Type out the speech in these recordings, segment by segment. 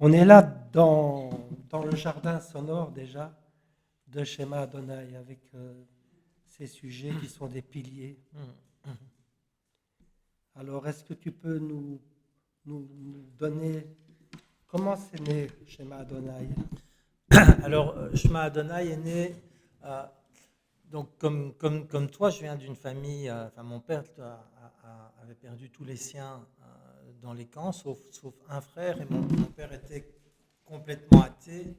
On est là dans le jardin sonore déjà de Shema Adonai avec ces sujets qui sont des piliers. Alors, est-ce que tu peux nous donner comment c'est né Shema Adonai? Alors, Shema Adonai est né, donc comme toi, je viens d'une famille, enfin mon père avait perdu tous les siens dans les camps, sauf un frère, et mon père était complètement athée,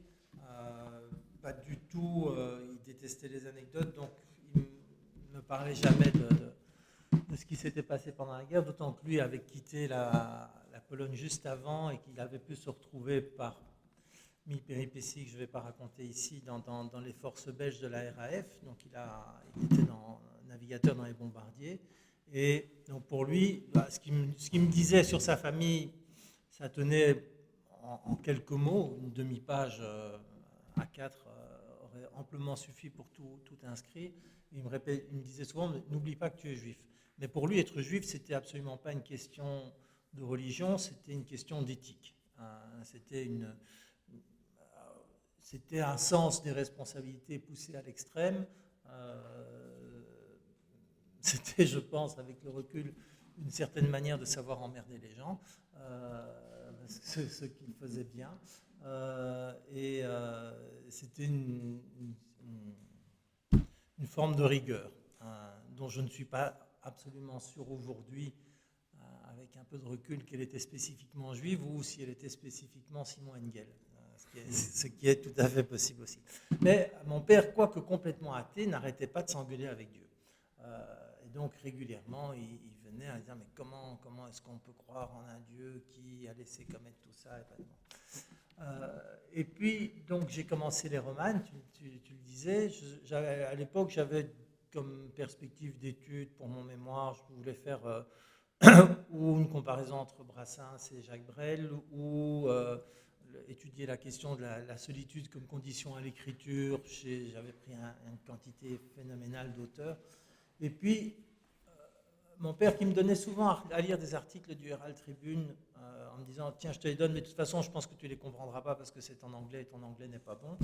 pas du tout, il détestait les anecdotes, donc il ne me parlait jamais de ce qui s'était passé pendant la guerre, d'autant que lui avait quitté la Pologne juste avant et qu'il avait pu se retrouver par mille péripéties que je ne vais pas raconter ici dans les forces belges de la RAF. Donc il était navigateur dans les bombardiers. Et donc pour lui, ce qu'il me disait sur sa famille, ça tenait en quelques mots. Une demi-page A4 aurait amplement suffi pour tout inscrire. Il me disait souvent, n'oublie pas que tu es juif. Mais pour lui, être juif, c'était absolument pas une question de religion, c'était une question d'éthique. C'était un sens des responsabilités poussé à l'extrême. C'était, je pense, avec le recul, une certaine manière de savoir emmerder les gens, ce qu'il faisait bien. C'était une forme de rigueur dont je ne suis pas absolument sûr aujourd'hui, avec un peu de recul, qu'elle était spécifiquement juive ou si elle était spécifiquement Simon Engel. Ce qui est tout à fait possible aussi. Mais mon père, quoique complètement athée, n'arrêtait pas de s'engueuler avec Dieu. Et donc régulièrement, il venait à dire, mais comment est-ce qu'on peut croire en un Dieu qui a laissé commettre tout ça et puis, donc, j'ai commencé les romans, tu le disais. À l'époque, j'avais comme perspective d'études pour mon mémoire, je voulais faire ou une comparaison entre Brassens et Jacques Brel, ou étudier la question de la solitude comme condition à l'écriture. J'avais pris une quantité phénoménale d'auteurs. Et puis, mon père qui me donnait souvent à lire des articles du Herald Tribune en me disant, tiens, je te les donne, mais de toute façon, je pense que tu ne les comprendras pas parce que c'est en anglais et ton anglais n'est pas bon.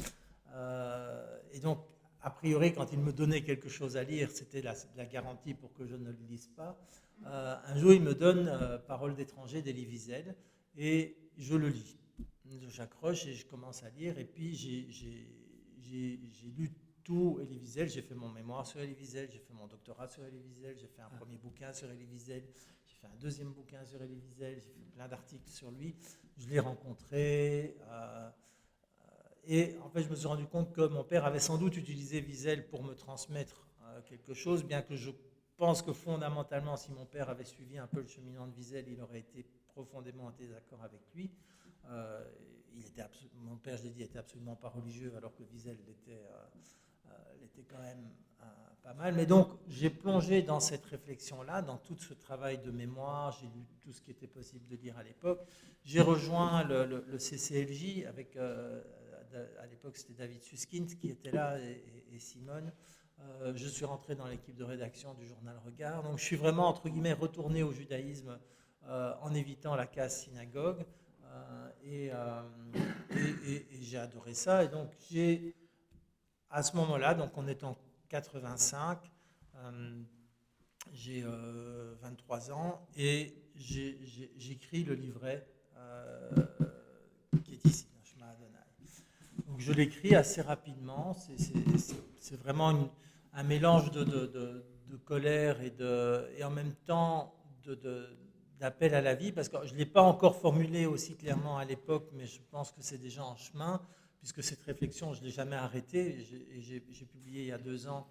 Et donc, a priori, quand il me donnait quelque chose à lire, c'était la garantie pour que je ne le lise pas. Un jour, il me donne Paroles d'étranger d'Elie Wiesel et je le lis. J'accroche et je commence à lire, et puis j'ai lu tout Elie Wiesel. J'ai fait mon mémoire sur Elie Wiesel, j'ai fait mon doctorat sur Elie Wiesel, j'ai fait un premier bouquin sur Elie Wiesel, j'ai fait un deuxième bouquin sur Elie Wiesel, j'ai fait plein d'articles sur lui. Je l'ai rencontré et en fait je me suis rendu compte que mon père avait sans doute utilisé Wiesel pour me transmettre quelque chose, bien que je pense que fondamentalement, si mon père avait suivi un peu le cheminement de Wiesel, il aurait été profondément en désaccord avec lui. Mon père, je l'ai dit, était absolument pas religieux, alors que Wiesel l'était quand même pas mal. Mais donc, j'ai plongé dans cette réflexion-là, dans tout ce travail de mémoire. J'ai lu tout ce qui était possible de lire à l'époque. J'ai rejoint le CCLJ avec, à l'époque, c'était David Suskind qui était là et Simone. Je suis rentré dans l'équipe de rédaction du journal Regard. Donc, je suis vraiment, entre guillemets, retourné au judaïsme en évitant la case synagogue. Et j'ai adoré ça. Et donc, à ce moment-là, donc on est en 85, j'ai 23 ans et j'écris le livret qui est ici, Shema Adonai. Donc je l'écris assez rapidement. C'est vraiment un mélange de colère et en même temps d'appel à la vie, parce que je ne l'ai pas encore formulé aussi clairement à l'époque, mais je pense que c'est déjà en chemin, puisque cette réflexion, je ne l'ai jamais arrêtée. J'ai publié il y a 2 ans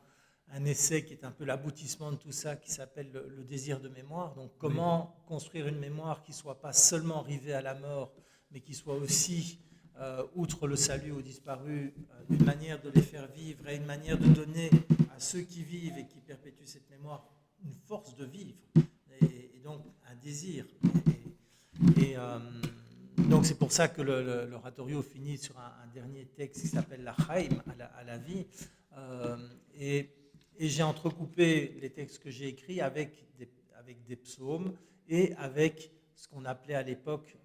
un essai qui est un peu l'aboutissement de tout ça, qui s'appelle le désir de mémoire. Donc comment construire une mémoire qui ne soit pas seulement rivée à la mort, mais qui soit aussi, outre le salut aux disparus, une manière de les faire vivre et une manière de donner à ceux qui vivent et qui perpétuent cette mémoire une force de vivre. Et donc un désir. Donc c'est pour ça que l'oratorio finit sur un dernier texte qui s'appelle la Chaim, à la vie. Et j'ai entrecoupé les textes que j'ai écrits avec des psaumes et avec ce qu'on appelait à l'époque,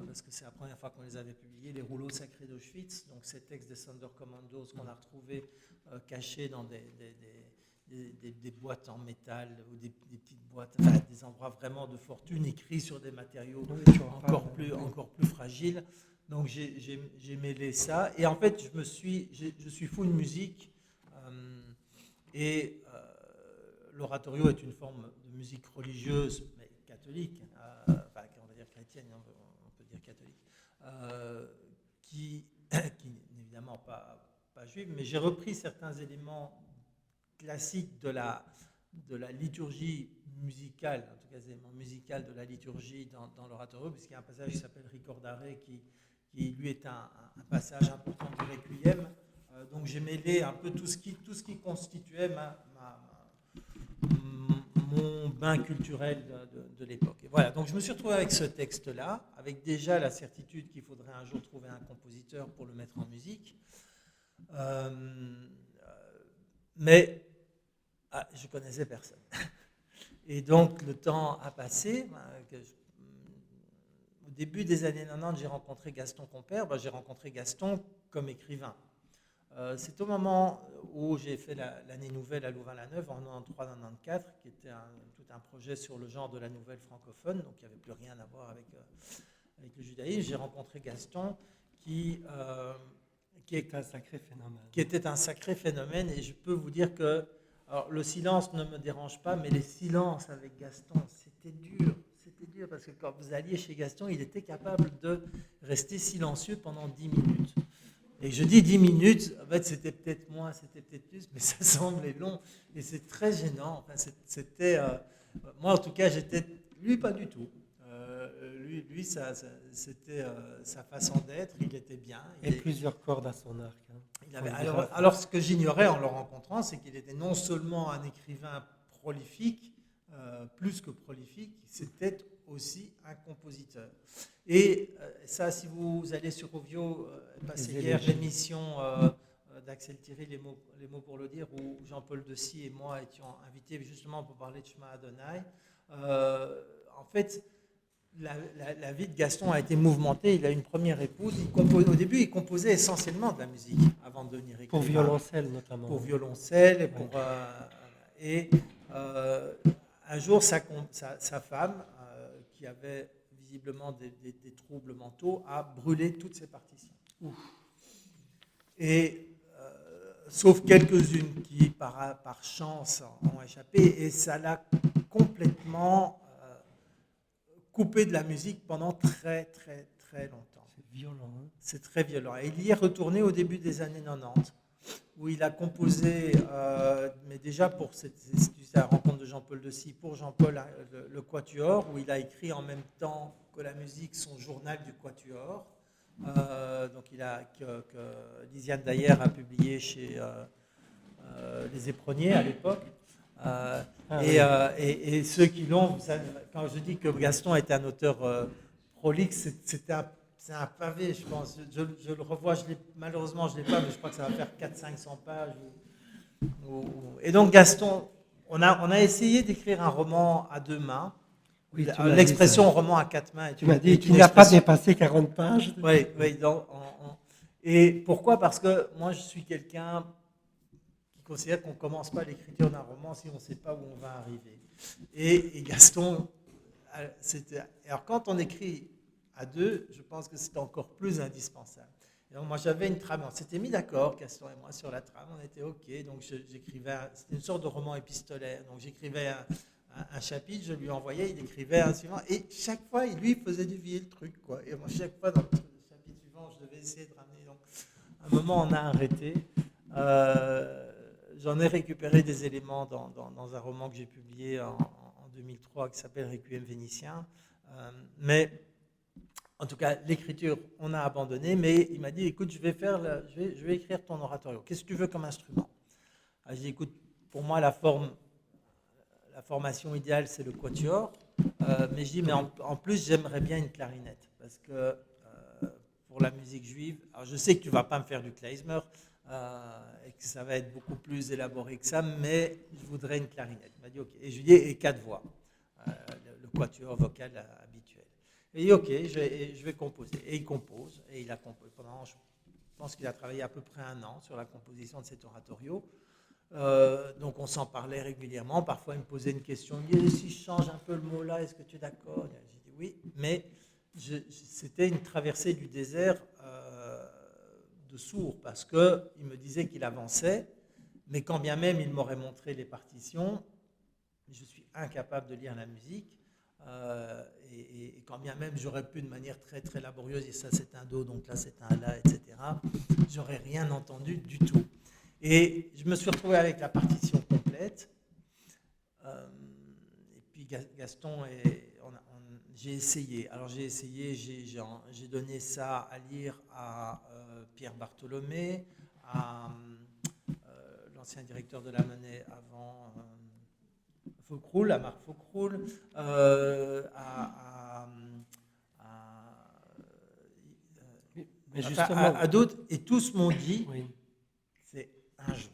parce que c'est la première fois qu'on les avait publiés, les rouleaux sacrés d'Auschwitz, donc ces textes des Sonderkommandos qu'on a retrouvés cachés dans des boîtes en métal ou des petites boîtes, enfin, des endroits vraiment de fortune, écrits sur des matériaux encore plus fragiles. Donc j'ai mêlé ça. Et en fait, je suis fou de musique. Et l'oratorio est une forme de musique religieuse, mais catholique, enfin, on va dire chrétienne, on peut dire catholique, qui n'est évidemment pas juive, mais j'ai repris certains éléments classiques de la liturgie musicale, en tout cas des éléments musicaux de la liturgie dans l'oratorio, puisqu'il y a un passage qui s'appelle Ricordare, qui lui est un passage important du Requiem. Donc j'ai mêlé un peu tout ce qui constituait mon bain culturel de l'époque. Et voilà, donc je me suis retrouvé avec ce texte-là, avec déjà la certitude qu'il faudrait un jour trouver un compositeur pour le mettre en musique. Mais je connaissais personne. Et donc le temps a passé. Au début des années 90, j'ai rencontré Gaston Compère. J'ai rencontré Gaston comme écrivain. C'est au moment où j'ai fait l'année nouvelle à Louvain-la-Neuve en 93-94, qui était tout un projet sur le genre de la nouvelle francophone, donc il n'y avait plus rien à voir avec le judaïsme. J'ai rencontré Gaston qui était un sacré phénomène. Qui était un sacré phénomène, et je peux vous dire que alors, le silence ne me dérange pas, mais les silences avec Gaston, c'était dur. C'était dur parce que quand vous alliez chez Gaston, il était capable de rester silencieux pendant 10 minutes. Et je dis 10 minutes, en fait c'était peut-être moins, c'était peut-être plus, mais ça semblait long. Et c'est très gênant. Enfin, moi en tout cas, lui pas du tout. Lui c'était sa façon d'être, il était bien. Plusieurs cordes à son arc. Alors ce que j'ignorais en le rencontrant, c'est qu'il était non seulement un écrivain prolifique, plus que prolifique, c'était aussi un compositeur. Et ça, si vous allez sur Ovio, passé hier l'émission d'Axel Thierry, les mots pour le dire, où Jean-Paul Dessy et moi étions invités justement pour parler de Shema Adonai. En fait, la vie de Gaston a été mouvementée. Il a une première épouse. Au début, il composait essentiellement de la musique avant de devenir écrivain. Pour violoncelle notamment. Pour violoncelle. Et un jour, sa femme, qui avait visiblement des troubles mentaux, a brûlé toutes ses partitions. Ouf. Et sauf quelques-unes qui, par chance, ont échappé, et ça l'a complètement coupé de la musique pendant très, très, très longtemps. C'est violent. Hein. C'est très violent. Et il y est retourné au début des années 90, où il a composé, mais déjà pour la rencontre de Jean-Paul Dessy, pour Jean-Paul le Quatuor, où il a écrit en même temps que la musique son journal du Quatuor. Donc que Lisiane Dayer a publié chez Les Éperonniers à l'époque. Et ceux qui l'ont, quand je dis que Gaston était un auteur prolixe, c'est un pavé, je pense. Je le revois, malheureusement je ne l'ai pas, mais je crois que ça va faire 400-500 pages. Et donc Gaston, on a essayé d'écrire un roman à deux mains. Oui, l'expression roman à quatre mains. Tu m'as dit qu'il n'a pas dépassé 40 pages. Oui. Et pourquoi ? Parce que moi je suis quelqu'un qui considère qu'on ne commence pas l'écriture d'un roman si on ne sait pas où on va arriver. Et Gaston, alors quand on écrit à deux, je pense que c'est encore plus indispensable. Et donc moi j'avais une trame, on s'était mis d'accord, Gaston et moi, sur la trame, on était ok, donc j'écrivais, c'était une sorte de roman épistolaire, donc j'écrivais un chapitre, je lui envoyais, il écrivait un suivant, et chaque fois, lui, il faisait dévier le truc, quoi. Et moi, chaque fois, dans le chapitre suivant, je devais essayer de ramener. Donc, à un moment, on a arrêté. J'en ai récupéré des éléments dans un roman que j'ai publié en 2003 qui s'appelle Requiem vénitien. Mais en tout cas, l'écriture, on a abandonné, mais il m'a dit, écoute, je vais écrire ton oratorio. Qu'est-ce que tu veux comme instrument ? J'ai dit, écoute, pour moi, la formation idéale, c'est le quatuor. Mais je dis, mais en plus, j'aimerais bien une clarinette. Parce que pour la musique juive, alors je sais que tu ne vas pas me faire du klezmer, et que ça va être beaucoup plus élaboré que ça, mais je voudrais une clarinette. Il m'a dit, ok. Et je lui ai dit, et quatre voix, le quatuor vocal habituel. Et il dit ok, je vais composer. Et il compose. Et il a composé pendant, je pense qu'il a travaillé à peu près 1 an sur la composition de cet oratorio. Donc on s'en parlait régulièrement. Parfois il me posait une question. Il me dit, si je change un peu le mot là, est-ce que tu es d'accord? J'ai dit oui. Mais c'était une traversée du désert de sourds parce qu'il me disait qu'il avançait. Mais quand bien même il m'aurait montré les partitions, je suis incapable de lire la musique. Et quand bien même j'aurais pu de manière très très laborieuse, et ça c'est un do, donc là c'est un la, etc., j'aurais rien entendu du tout. Et je me suis retrouvé avec la partition complète. Et puis Gaston, j'ai essayé. Alors j'ai essayé, j'ai donné ça à lire à Pierre Bartholomé, à l'ancien directeur de la Monnaie avant Faucroul, à Marc Faucroul, Mais justement, à d'autres, et tous m'ont dit oui. c'est injouable.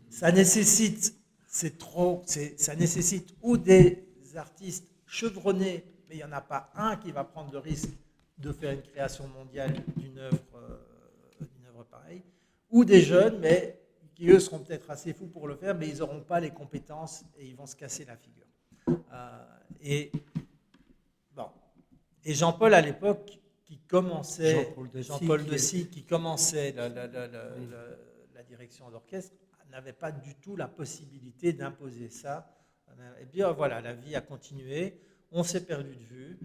Ça nécessite, ça nécessite ou des artistes chevronnés, mais il n'y en a pas un qui va prendre le risque de faire une création mondiale d'une œuvre pareille, ou des jeunes, mais qui eux seront peut-être assez fous pour le faire, mais ils n'auront pas les compétences et ils vont se casser la figure. Et bon, et Jean-Paul à l'époque qui commençait, Jean-Paul Dessy qui commençait la direction d'orchestre, n'avait pas du tout la possibilité d'imposer ça. Et bien voilà, la vie a continué, on s'est perdu de vue,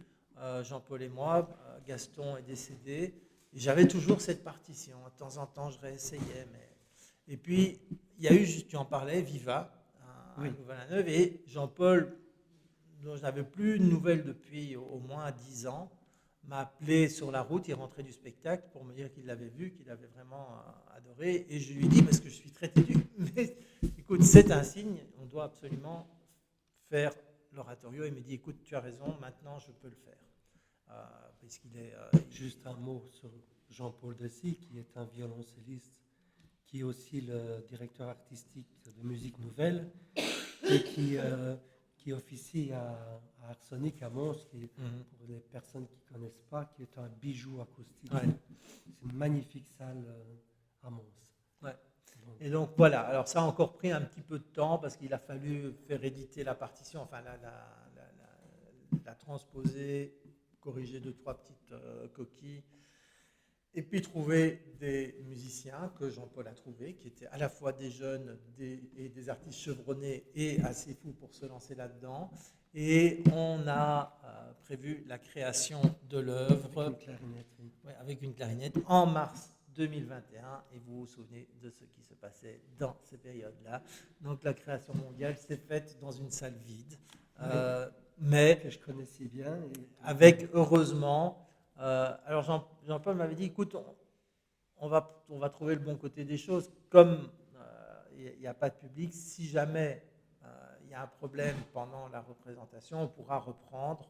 Jean-Paul et moi, Gaston est décédé, et j'avais toujours cette partition. De temps en temps, je réessayais, mais... Et puis, il y a eu, tu en parlais, Viva, à Louvain-la-Neuve, et Jean-Paul, dont je n'avais plus de nouvelles depuis au moins 10 ans, m'a appelé sur la route, il rentrait du spectacle pour me dire qu'il l'avait vu, qu'il avait vraiment adoré. Et je lui ai dit, parce que je suis très têtu, mais écoute, c'est un signe, on doit absolument faire l'oratorio. Il me dit, écoute, tu as raison, maintenant je peux le faire. Puisqu'il est, Juste un mot sur Jean-Paul Dessy, qui est un violoncelliste, qui est aussi le directeur artistique de Musique Nouvelle, et qui officie à Arsenic à Mons, qui, pour les personnes qui ne connaissent pas, qui est un bijou acoustique. Ouais. C'est une magnifique salle à Mons. Ouais. Et donc voilà, alors ça a encore pris un petit peu de temps parce qu'il a fallu faire éditer la partition, enfin la transposer, corriger 2-3 petites coquilles, et puis trouver des musiciens que Jean-Paul a trouvés, qui étaient à la fois des jeunes et des artistes chevronnés et assez fous pour se lancer là-dedans. Et on a prévu la création de l'œuvre avec une clarinette en mars 2021. Et vous vous souvenez de ce qui se passait dans ces périodes-là. Donc la création mondiale s'est faite dans une salle vide, mais que je connais si bien. Avec heureusement... alors Jean-Paul m'avait dit, écoute, on va trouver le bon côté des choses. Comme il n'y a pas de public, si jamais il y a un problème pendant la représentation, on pourra reprendre.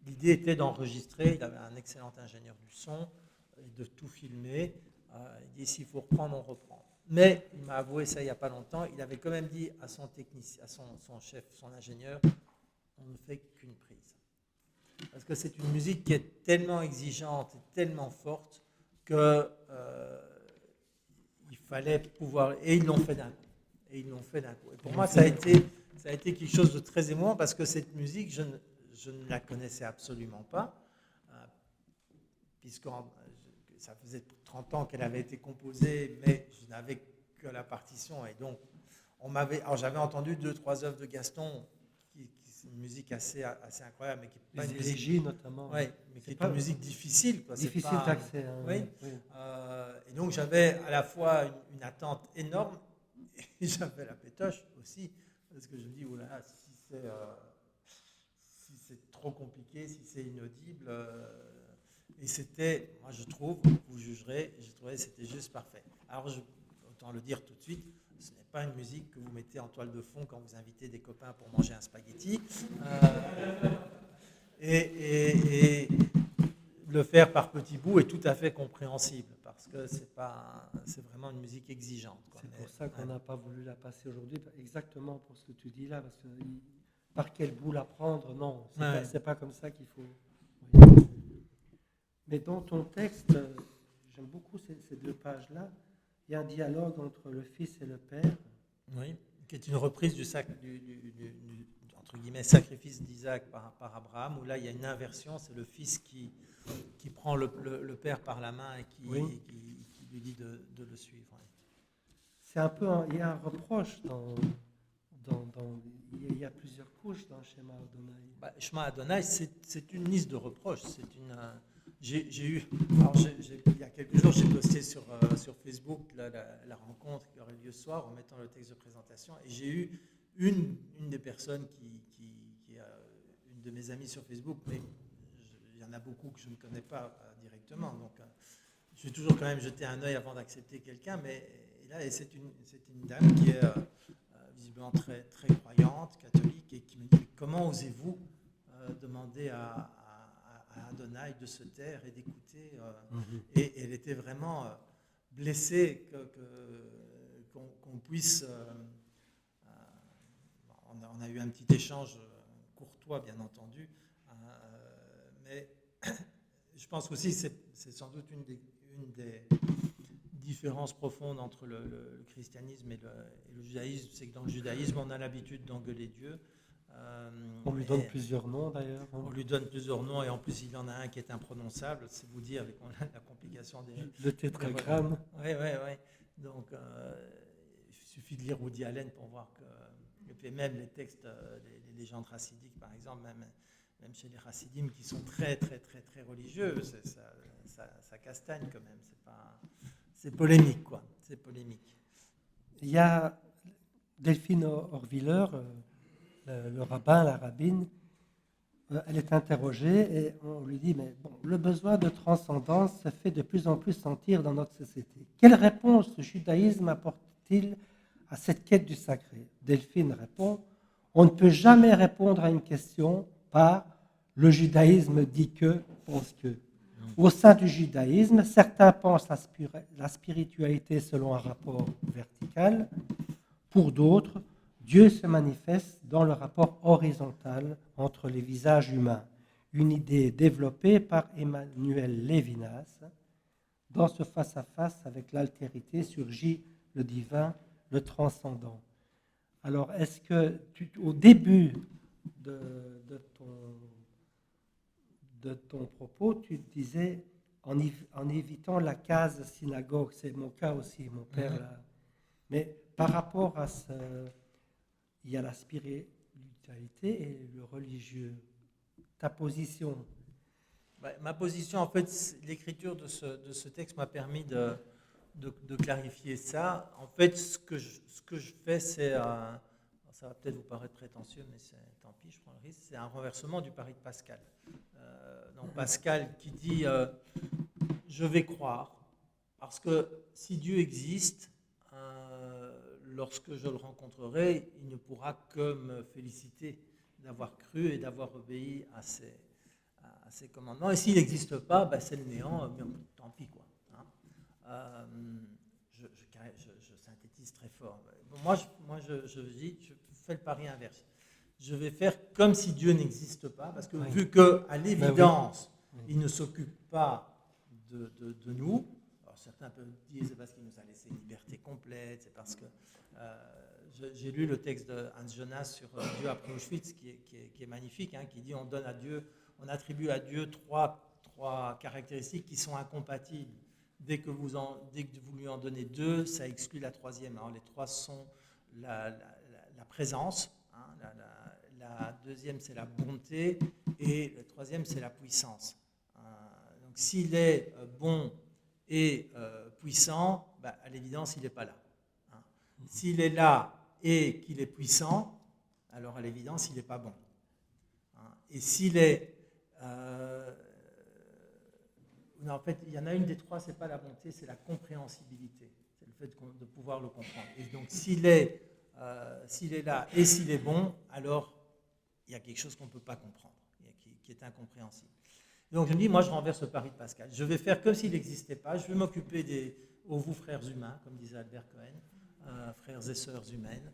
L'idée était d'enregistrer, il avait un excellent ingénieur du son, et de tout filmer. Il dit, s'il faut reprendre, on reprend. Mais il m'a avoué ça il n'y a pas longtemps, il avait quand même dit à son technicien, à son chef, son ingénieur, on ne fait qu'une prise. Parce que c'est une musique qui est tellement exigeante et tellement forte que il fallait pouvoir... Et ils l'ont fait d'un coup. Et pour moi, ça a été quelque chose de très émouvant parce que cette musique, je ne la connaissais absolument pas, puisque ça faisait 30 ans qu'elle avait été composée, mais je n'avais que la partition. Et donc, alors j'avais entendu 2-3 œuvres de Gaston, c'est une musique assez incroyable, mais qui n'est pas les une musique, élégies notamment. Ouais, mais qui est une musique difficile. Quoi. Difficile d'accès. Hein, oui. Et donc j'avais à la fois une attente énorme et j'avais la pétoche aussi, parce que je me dis, oulala, si c'est trop compliqué, si c'est inaudible. Et c'était, moi je trouve, vous jugerez, j'ai trouvé que c'était juste parfait. Alors autant le dire tout de suite, ce n'est pas une musique que vous mettez en toile de fond quand vous invitez des copains pour manger un spaghetti. Et le faire par petits bouts est tout à fait compréhensible parce que c'est vraiment une musique exigeante. C'est pour ça qu'on n'a pas voulu la passer aujourd'hui, exactement pour ce que tu dis là, parce que par quel bout la prendre, non, c'est pas comme ça qu'il faut. Oui. Mais dans ton texte, j'aime beaucoup ces deux pages-là. Il y a un dialogue entre le Fils et le Père. Oui, qui est une reprise entre guillemets, sacrifice d'Isaac par Abraham, où là il y a une inversion, c'est le fils qui prend le père par la main et qui lui dit de le suivre. Oui. C'est un peu, il y a un reproche il y a plusieurs couches dans le schéma Adonai. Shema Adonai, c'est une liste de reproches. J'ai eu, il y a quelques jours, j'ai posté sur Facebook la rencontre qui aurait lieu ce soir en mettant le texte de présentation, et j'ai eu une des personnes qui est une de mes amies sur Facebook, mais il y en a beaucoup que je ne connais pas directement, donc je vais toujours quand même jeter un œil avant d'accepter quelqu'un, mais là, c'est une dame qui est visiblement très, très croyante, catholique, et qui me dit: comment osez-vous demander à Adonai de se taire et d'écouter et elle était vraiment blessée qu'on puisse... on a eu un petit échange courtois, bien entendu, mais je pense aussi que c'est sans doute une des différences profondes entre le christianisme et le judaïsme, c'est que dans le judaïsme, on a l'habitude d'engueuler Dieu. On lui donne plusieurs noms d'ailleurs. On lui donne plusieurs noms et en plus il y en a un qui est imprononçable, c'est vous dire avec la complication des... Le tétragramme. Oui. Donc il suffit de lire Woody Allen pour voir que... Et puis même les textes, les légendes chassidiques par exemple, même chez les chassidim qui sont très très très très religieux, ça castagne quand même, c'est polémique quoi, c'est polémique. Il y a Delphine Horviller, le rabbin, la rabbine, elle est interrogée et on lui dit: mais bon, le besoin de transcendance se fait de plus en plus sentir dans notre société. Quelle réponse le judaïsme apporte-t-il à cette quête du sacré? Delphine répond: on ne peut jamais répondre à une question par le judaïsme dit que, pense que. Au sein du judaïsme, certains pensent la spiritualité selon un rapport vertical. Pour d'autres, Dieu se manifeste dans le rapport horizontal entre les visages humains, une idée développée par Emmanuel Lévinas. Dans ce face-à-face avec l'altérité surgit le divin, le transcendant. Alors, est-ce que au début de ton propos, tu disais en évitant la case synagogue, c'est mon cas aussi, mon père là. Mais par rapport à il y a la spiritualité et le religieux. Ta position? Ma position, en fait, l'écriture de ce texte m'a permis de clarifier ça. En fait, ce que je fais, c'est ça va peut-être vous paraître prétentieux, mais tant pis, je prends le risque. C'est un renversement du pari de Pascal. Donc Pascal qui dit je vais croire, parce que si Dieu existe, lorsque je le rencontrerai, il ne pourra que me féliciter d'avoir cru et d'avoir obéi à ses commandements. Et s'il n'existe pas, c'est le néant, mais tant pis quoi. Hein. Je synthétise très fort. Moi, je dis, je fais le pari inverse. Je vais faire comme si Dieu n'existe pas, parce que vu qu'à l'évidence, il ne s'occupe pas de nous. Alors certains peuvent dire c'est parce qu'il nous a laissé une liberté complète, c'est parce que j'ai lu le texte de Hans Jonas sur Dieu après Auschwitz qui est magnifique, hein, qui dit on attribue à Dieu trois caractéristiques qui sont incompatibles. Dès que vous lui en donnez deux, ça exclut la troisième. Alors les trois sont la présence, hein, la deuxième c'est la bonté et le troisième c'est la puissance. Donc s'il est bon et puissant, à l'évidence il n'est pas là. Hein. S'il est là et qu'il est puissant, alors à l'évidence il n'est pas bon. Hein. Et s'il est... non, en fait, il y en a une des trois, c'est pas la bonté, c'est la compréhensibilité. C'est le fait de pouvoir le comprendre. Et donc s'il est là et s'il est bon, alors il y a quelque chose qu'on ne peut pas comprendre, qui est incompréhensible. Et donc je me dis, moi je renverse le pari de Pascal. Je vais faire comme s'il n'existait pas, je vais m'occuper des vous frères humains, comme disait Albert Cohen, frères et sœurs humaines.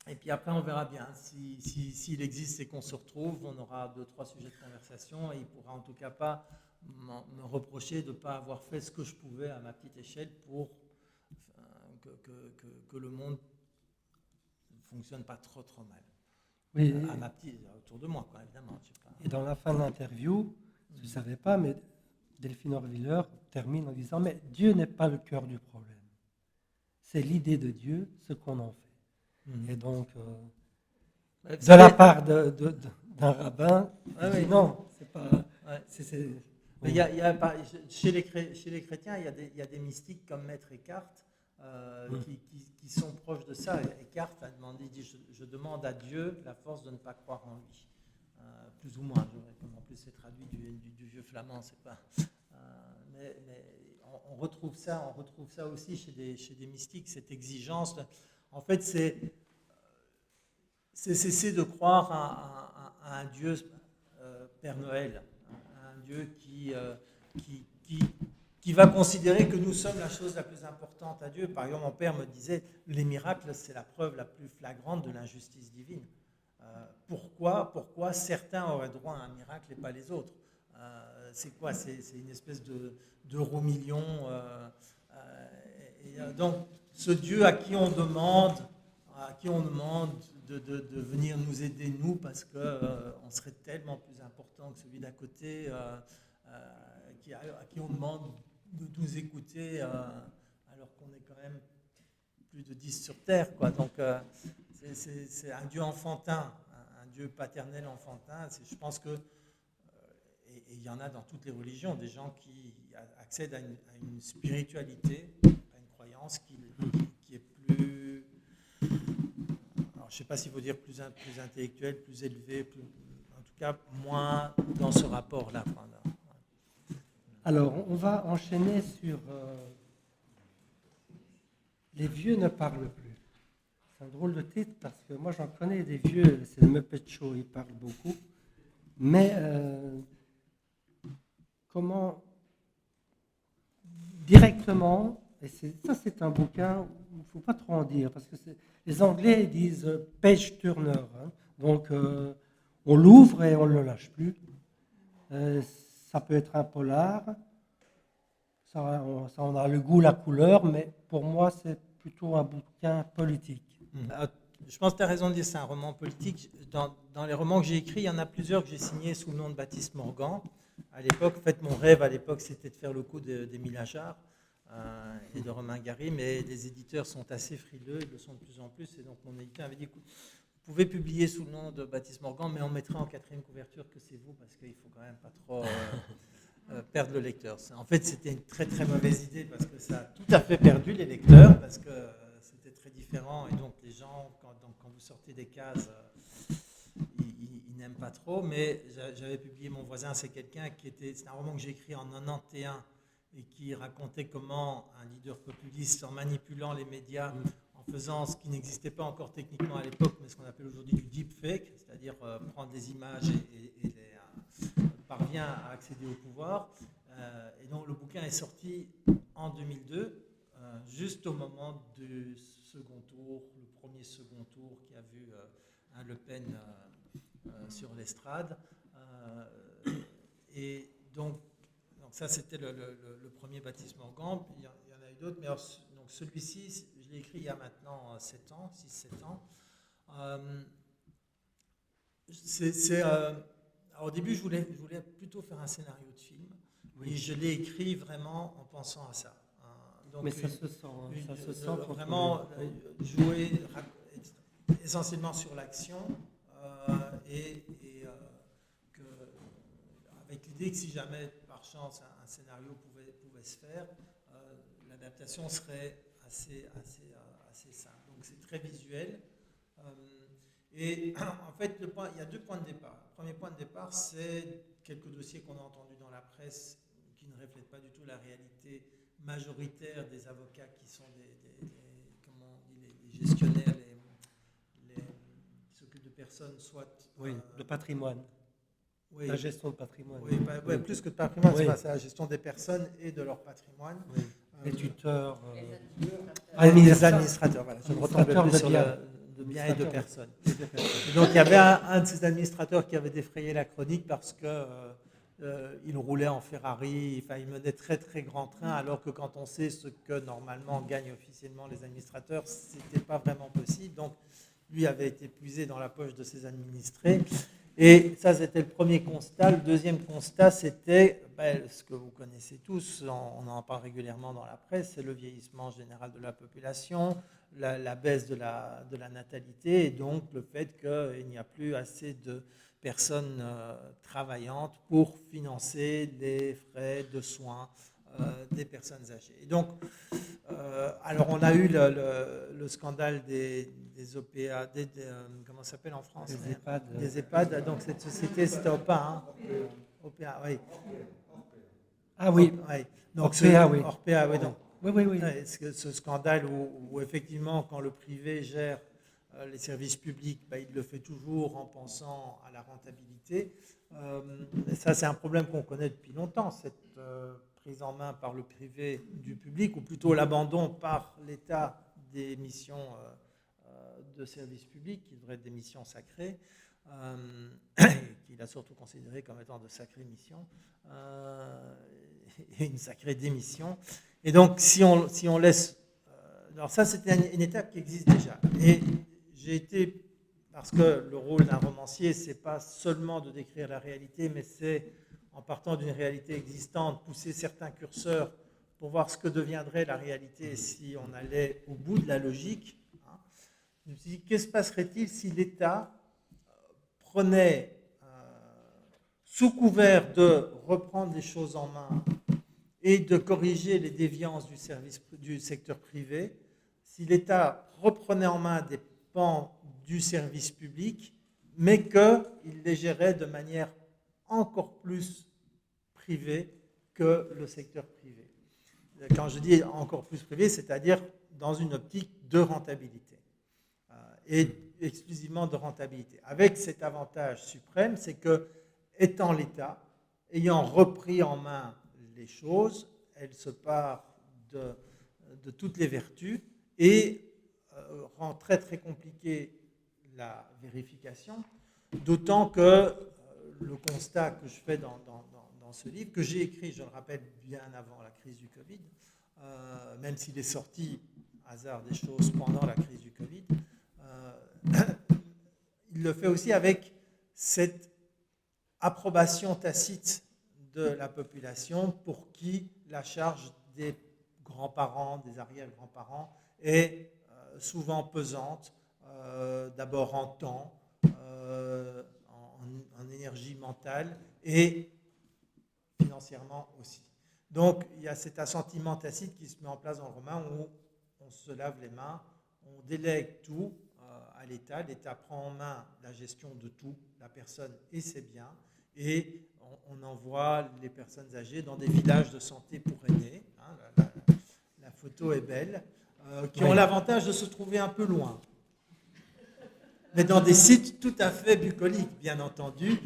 Et puis après, on verra bien. S'il existe et qu'on se retrouve, on aura 2-3 sujets de conversation et il ne pourra en tout cas pas me reprocher de ne pas avoir fait ce que je pouvais à ma petite échelle pour que le monde ne fonctionne pas trop mal. Oui, À ma petite, autour de moi, quoi, évidemment. Je sais pas. et dans la fin de l'interview, je ne savais pas, mais Delphine Orviller termine en disant « Mais Dieu n'est pas le cœur du problème. C'est l'idée de Dieu, ce qu'on en fait. Et donc, de la part d'un rabbin, non, c'est pas... Ouais. Oui. Chez les chrétiens, il y a des mystiques comme Maître Eckhart qui sont proches de ça. Eckhart a demandé, il dit, je demande à Dieu la force de ne pas croire en lui. Plus ou moins, comme en plus c'est traduit du vieux flamand, c'est pas. Mais on retrouve ça aussi chez des mystiques, cette exigence. En fait, c'est cesser de croire à un Dieu Père Noël, un Dieu qui va considérer que nous sommes la chose la plus importante à Dieu. Par exemple, mon père me disait, les miracles, c'est la preuve la plus flagrante de l'injustice divine. Pourquoi certains auraient droit à un miracle et pas les autres? C'est quoi? C'est une espèce d'euro-million. Donc, ce Dieu à qui on demande de venir nous aider, nous, parce qu'on serait tellement plus important que celui d'à côté, à qui on demande de nous écouter, alors qu'on est quand même plus de 10 sur Terre, quoi. Donc, c'est un Dieu enfantin, un Dieu paternel enfantin. Je pense que, et il y en a dans toutes les religions, des gens qui accèdent à une spiritualité, à une croyance qui est plus... Alors, je ne sais pas s'il faut dire plus intellectuelle, plus élevée, en tout cas moins dans ce rapport-là. Alors, on va enchaîner sur Les vieux ne parlent plus. C'est un drôle de titre parce que moi j'en connais des vieux, c'est le Muppet Show, ils parlent beaucoup. Mais comment directement, et ça c'est un bouquin, il ne faut pas trop en dire, parce que les Anglais disent page turner, hein, donc on l'ouvre et on ne le lâche plus. Ça peut être un polar, ça on a le goût, la couleur, mais pour moi c'est plutôt un bouquin politique. Je pense que tu as raison de dire c'est un roman politique. Dans les romans que j'ai écrits, il y en a plusieurs que j'ai signés sous le nom de Baptiste Morgan. À l'époque, en fait, mon rêve à l'époque, c'était de faire le coup d'Émile Ajar et de Romain Gary, mais les éditeurs sont assez frileux, ils le sont de plus en plus, et donc mon éditeur avait dit, écoute, vous pouvez publier sous le nom de Baptiste Morgan, mais on mettra en quatrième couverture que c'est vous, parce qu'il ne faut quand même pas trop perdre le lecteur. En fait, c'était une très très mauvaise idée, parce que ça a tout à fait perdu les lecteurs, parce que c'était très différent, et donc les gens, quand vous sortez des cases, ils n'aiment pas trop, mais j'avais publié Mon voisin, c'est quelqu'un c'est un roman que j'ai écrit en 91 et qui racontait comment un leader populiste, en manipulant les médias, en faisant ce qui n'existait pas encore techniquement à l'époque, mais ce qu'on appelle aujourd'hui du deepfake, c'est-à-dire prendre des images et parvient à accéder au pouvoir. Et donc le bouquin est sorti en 2002, juste au moment du second tour, le premier second tour qui a vu un Le Pen sur l'estrade. Et donc ça, c'était le premier Baptiste Morgan. Il y en a eu d'autres, mais alors, donc celui-ci, je l'ai écrit il y a maintenant 7 ans, 6-7 ans. Alors, au début, je voulais plutôt faire un scénario de film, oui. Et je l'ai écrit vraiment en pensant à ça. Donc, mais ça se sent, ça se sent vraiment jouer essentiellement sur l'action avec l'idée que si jamais, par chance, un scénario pouvait se faire, l'adaptation serait assez simple. Donc c'est très visuel. Et en fait, il y a 2 points de départ. Le premier point de départ, c'est quelques dossiers qu'on a entendus dans la presse qui ne reflètent pas du tout la réalité majoritaire des avocats qui sont les gestionnaires, qui s'occupent de personnes, soit... Oui, le patrimoine. Oui. La gestion de patrimoine. Oui, oui. Plus que de patrimoine, oui. C'est la gestion des personnes et de leur patrimoine. Oui. Les tuteurs. Les administrateurs, voilà. Je ne retombe plus sur le de biens et de personnes. Et de personnes. Et donc il y avait un de ces administrateurs qui avait défrayé la chronique parce que il roulait en Ferrari, enfin, il menait très très grand train, alors que quand on sait ce que normalement gagnent officiellement les administrateurs, c'était pas vraiment possible. Donc lui avait été puisé dans la poche de ses administrés. Et ça, c'était le premier constat. Le deuxième constat, c'était ce que vous connaissez tous, on en parle régulièrement dans la presse, c'est le vieillissement général de la population, la baisse de la natalité, et donc le fait qu'il n'y a plus assez de personnes travaillantes pour financer les frais de soins des personnes âgées. Et donc, alors on a eu le scandale des OPA, comment ça s'appelle en France? Des EHPAD. Des EHPAD, donc cette société, c'était OPA, hein? OPA, oui. Ah oui. Ouais. Donc, Orpea, oui. Orpea, oui. Donc, Oui. ce scandale où effectivement, quand le privé gère les services publics, il le fait toujours en pensant à la rentabilité. Ça, c'est un problème qu'on connaît depuis longtemps, cette prise en main par le privé du public, ou plutôt l'abandon par l'État des missions de services publics, qui devraient être des missions sacrées, qu'il a surtout considéré comme étant de sacrées missions, et une sacrée démission. Et donc, si on laisse... alors ça, c'était une étape qui existe déjà. Et j'ai été... Parce que le rôle d'un romancier, c'est pas seulement de décrire la réalité, mais c'est, en partant d'une réalité existante, pousser certains curseurs pour voir ce que deviendrait la réalité si on allait au bout de la logique. Je me suis dit, que se passerait-il si l'État prenait, sous couvert de reprendre les choses en main et de corriger les déviances du secteur privé, si l'État reprenait en main des pans du service public, mais qu'il les gérait de manière encore plus privée que le secteur privé. Quand je dis encore plus privé, c'est-à-dire dans une optique de rentabilité, et exclusivement de rentabilité. Avec cet avantage suprême, c'est que, étant l'État, ayant repris en main les choses, elle se part de toutes les vertus et rend très très compliqué la vérification, d'autant que le constat que je fais dans ce livre, que j'ai écrit, je le rappelle, bien avant la crise du Covid, même s'il est sorti, hasard des choses, pendant la crise du Covid, il le fait aussi avec cette approbation tacite de la population pour qui la charge des grands-parents, des arrière-grands-parents est souvent pesante, d'abord en temps, en énergie mentale et financièrement aussi. Donc il y a cet assentiment tacite qui se met en place dans le roman où on se lave les mains, on délègue tout à l'État, l'État prend en main la gestion de tout, la personne et ses biens, et on envoie les personnes âgées dans des villages de santé pour aînés, la photo est belle, qui ont l'avantage de se trouver un peu loin, mais dans des sites tout à fait bucoliques, bien entendu.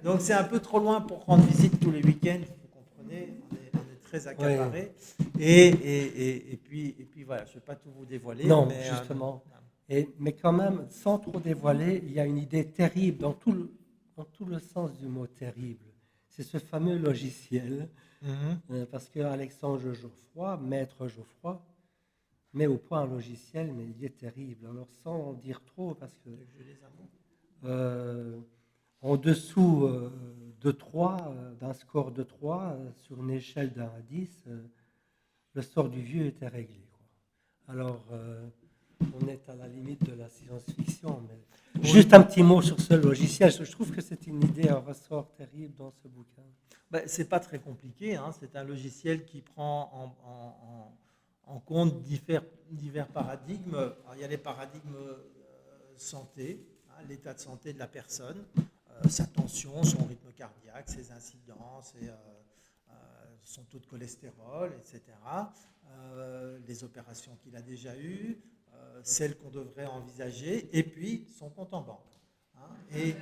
Donc c'est un peu trop loin pour rendre visite tous les week-ends, vous comprenez, on est très accaparés. Ouais. Et puis voilà, je ne vais pas tout vous dévoiler. Non, mais, justement. Mais quand même, sans trop dévoiler, il y a une idée terrible, dans tout le sens du mot terrible. C'est ce fameux logiciel, parce que Alexandre Geoffroy, maître Geoffroy, met au point un logiciel, mais il est terrible. Alors sans en dire trop, parce que en dessous de 3, d'un score de 3, sur une échelle d'1 à 10, le sort du vieux était réglé, quoi. Alors, on est à la limite de la science-fiction, mais juste un petit mot sur ce logiciel. Je trouve que c'est une idée, un ressort terrible dans ce bouquin. C'est pas très compliqué, hein. C'est un logiciel qui prend en compte divers paradigmes. Alors, il y a les paradigmes santé, l'état de santé de la personne, sa tension, son rythme cardiaque, ses incidences, son taux de cholestérol, etc. Les opérations qu'il a déjà eues, celles qu'on devrait envisager, et puis son compte en banque, et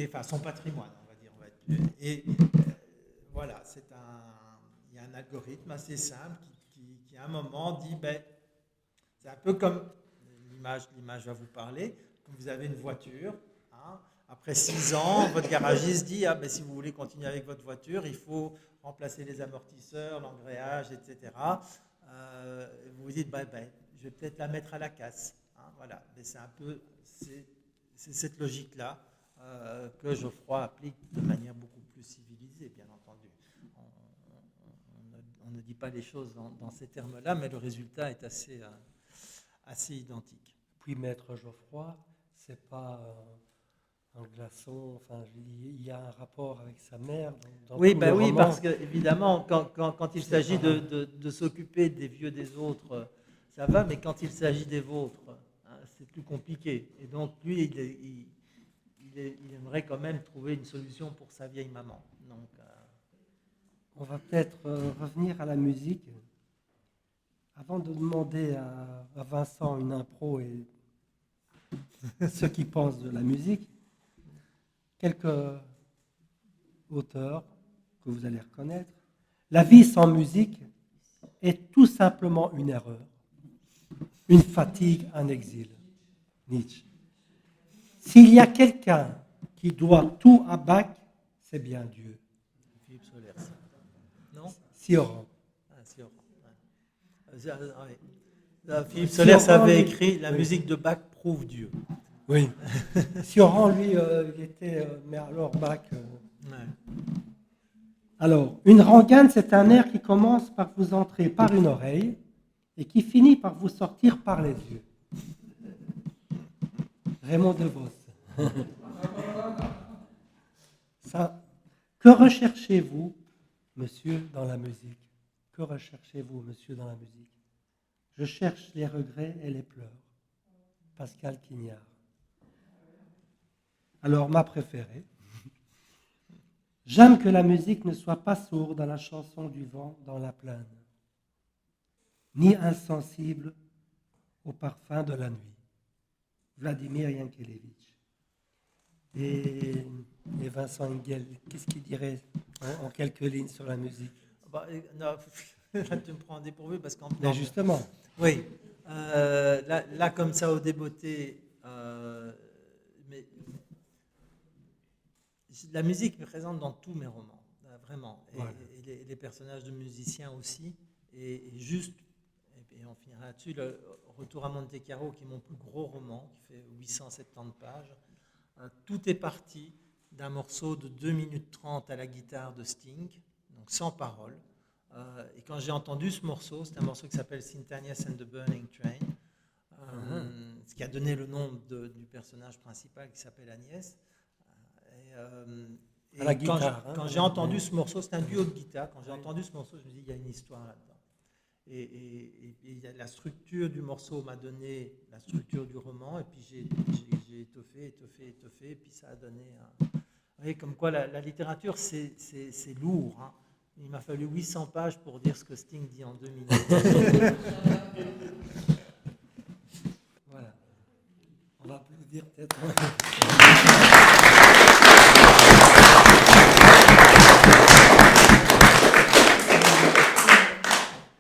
enfin son patrimoine, on va dire. Et voilà, il y a un algorithme assez simple qui à un moment dit, c'est un peu comme l'image va vous parler. Vous avez une voiture. Hein. Après 6 ans, votre garagiste dit ah, ben, si vous voulez continuer avec votre voiture, il faut remplacer les amortisseurs, l'embrayage, etc. Vous vous dites je vais peut-être la mettre à la casse. Hein, voilà. Mais c'est cette logique-là que Geoffroy applique de manière beaucoup plus civilisée, bien entendu. On ne dit pas les choses dans ces termes-là, mais le résultat est assez identique. Puis Maître Geoffroy, c'est pas un glaçon, enfin, il y a un rapport avec sa mère. Oui, parce que évidemment, quand il s'agit de s'occuper des vieux des autres, ça va, mais quand il s'agit des vôtres, hein, c'est plus compliqué. Et donc, lui, il aimerait quand même trouver une solution pour sa vieille maman. Donc, on va peut-être revenir à la musique. Avant de demander à Vincent une impro et ce qu'il pense de la musique, quelques auteurs que vous allez reconnaître. La vie sans musique est tout simplement une erreur, une fatigue, un exil. Nietzsche. S'il y a quelqu'un qui doit tout à Bach, c'est bien Dieu. Philippe Solers. Non ? Sioran. Sioran. Philippe Solers avait écrit « La musique de Bach prouve Dieu ». Oui. Sioran, lui, il était... mais alors, Bach... Ouais. Alors, une rengaine, c'est un air qui commence par vous entrer par une oreille et qui finit par vous sortir par les yeux. Raymond DeVos. Ça, que recherchez-vous, monsieur, dans la musique ? Que recherchez-vous, monsieur, dans la musique ? Je cherche les regrets et les pleurs. Pascal Quignard. Alors, ma préférée. J'aime que la musique ne soit pas sourde à la chanson du vent dans la plaine, ni insensible au parfum de la nuit. Vladimir Yankelevitch. Et Vincent Engel, qu'est-ce qu'il dirait en quelques lignes sur la musique ? Non, là, tu me prends en dépourvu parce qu'en Mais justement. Oui. Là, comme ça, au débeauté, mais la musique me présente dans tous mes romans, vraiment. Voilà. Et les personnages de musiciens aussi. Et on finira là-dessus, le Retour à Monte Carlo, qui est mon plus gros roman, qui fait 870 pages. Tout est parti d'un morceau de 2 minutes 30 à la guitare de Sting, donc sans parole. Et quand j'ai entendu ce morceau, c'est un morceau qui s'appelle Synthanias and the Burning Train, ce qui a donné le nom du personnage principal qui s'appelle Agnès. Et à la guitare, quand j'ai entendu ce morceau, c'est un duo de guitare, quand j'ai entendu ce morceau, je me dis, il y a une histoire là-dedans. Et la structure du morceau m'a donné la structure du roman, et puis j'ai étoffé, et puis ça a donné un... Vous voyez, comme quoi la littérature, c'est lourd. Hein. Il m'a fallu 800 pages pour dire ce que Sting dit en 2 minutes. Voilà. On va applaudir peut-être.